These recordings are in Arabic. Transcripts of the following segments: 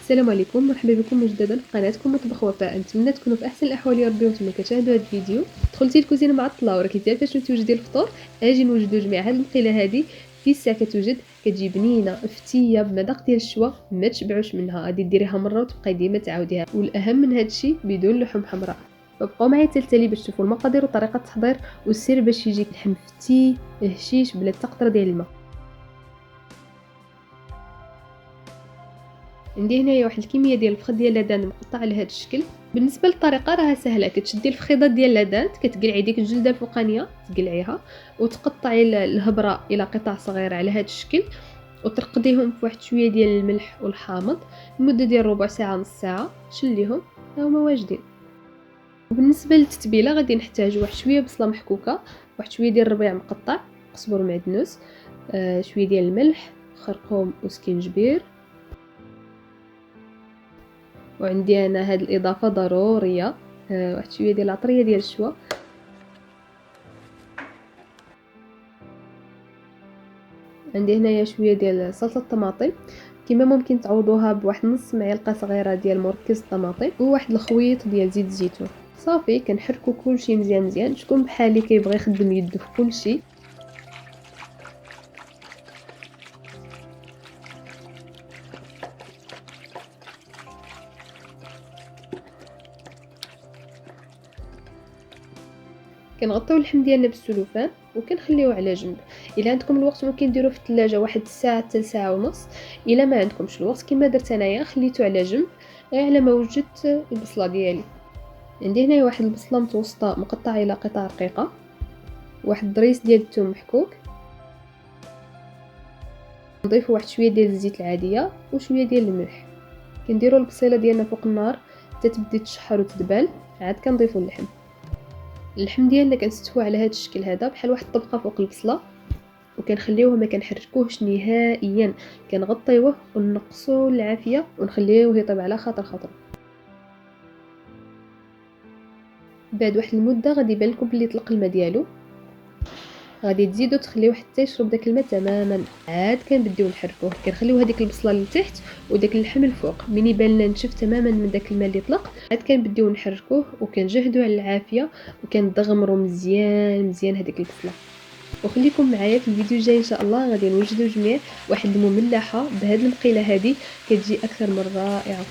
السلام عليكم، مرحبا بكم مجددا في قناتكم مطبخ وفاء. نتمنى تكونوا في احسن الاحوال يا ربي وانتم كتشاهدوا هذا الفيديو. دخلتي الكوزينه معطله وراكي تعرفي فاش توجدي الفطور، اجي نوجدوا جميع هذه المقيله هذه في الساعه كتوجد، كتجي بنينه فتيه بمذاق ديال الشوا ما تشبعوش منها. غادي ديريها مره وتبقاي ديما تعاوديها، والاهم من هذا الشيء بدون لحوم حمراء. فبقاو معايا تالي باش تشوفوا المقادير وطريقه التحضير والسر باش يجيك لحم فتي هشيش بلا حتى قطره ديال الماء. عندي هنايا واحد الكميه ديال الفخذ ديال اللدان مقطع على هذا الشكل. بالنسبه للطريقه راها سهله، كتشدي الفخيضه ديال اللدان، كتقلعي ديك الجلده الفوقانيه تقلعيها وتقطعي الهبره الى قطع صغيره على هذا الشكل، وترقديهم في واحد شويه ديال الملح والحامض لمده ديال ربع ساعه نص ساعه، شليهم هما واجدين. وبالنسبه للتتبيله غادي نحتاج واحد شويه بصله محكوكه، واحد شويه ديال الربيع مقطع، قزبر معدنوس، شويه ديال الملح، خرقوم وسكينجبير. وعندي انا هاد الاضافه ضروريه، واحد شويه ديال العطريه ديال الشوا. عندي هنايا شويه ديال صلصه الطماطم، كما ممكن تعوضوها بواحد نص معلقه صغيره ديال مركز الطماطم وواحد الخويط ديال زيت الزيتون. صافي كنحركو كلشي مزيان مزيان. شكون بحالي كيبغي يخدم يدو في كلشي. كنغطيو اللحم ديالنا بالسلوفان وكنخليوه على جنب. الا عندكم الوقت ممكن ديروه في الثلاجه واحد ساعه حتى ساعه ونص. الا ما عندكمش الوقت كما درت انايا خليته على جنب غير على ما وجدت البصله ديالي. عندي هنايا واحد البصله متوسطه مقطعه الى قطع رقيقه، واحد الضريس ديال الثوم محكوك، نضيف واحد شويه ديال الزيت العاديه وشويه ديال الملح. كنديروا البصيله ديالنا فوق النار حتى تبدي تشحر وتدبل، عاد كنضيفوا اللحم ديالنا كنستوى على هذا الشكل هذا بحال واحد الطبقه فوق البصله، وكنخليوه ما كنحركوهش نهائيا، كنغطيوه ونقصوا العافيه ونخليوه يطيب على خاطر خاطر. بعد واحد المده غادي يبان لكم بلي طلق الماء ديالو، غادي تزيدوا تخليوه حتى يشرب داك الماء تماما. عاد كنبديو نحركوه، كنخليو هذيك البصله لتحت وداك اللحم الفوق. من يبان لنا نشف تماما من داك الماء اللي طلق، عاد كنبديو نحركوه وكنجهدوا على العافيه وكندغمروا مزيان مزيان هذيك البصله. وخليكم معايا في الفيديو الجاي ان شاء الله، غادي نوجدوا جميع واحد المملحه بهذه المقيله هذه كتجي اكثر من رائعه.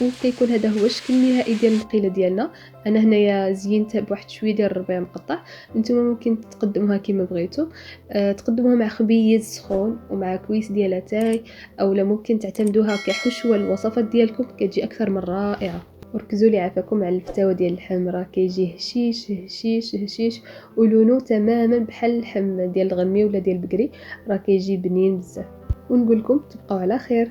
وكيكون هذا هو الشكل النهائي ديال المقيله ديالنا. انا هنايا زينتها بواحد شويه ديال الربيع مقطع، نتوما ممكن تقدموها كما بغيتو. تقدموها مع خبيز سخون ومع كويس ديال اتاي، اولا ممكن تعتمدوها كحشوه للوصفات ديالكم، كتجي اكثر من رائعه. وركزوا لي عافاكم على الفتاوى ديال اللحم، راه كيجي هشيش هشيش هشيش ولونو تماما بحال اللحم ديال الغنمي ولا ديال البقري، راه كيجي بنين بزاف. ونقول لكم تبقاو على خير.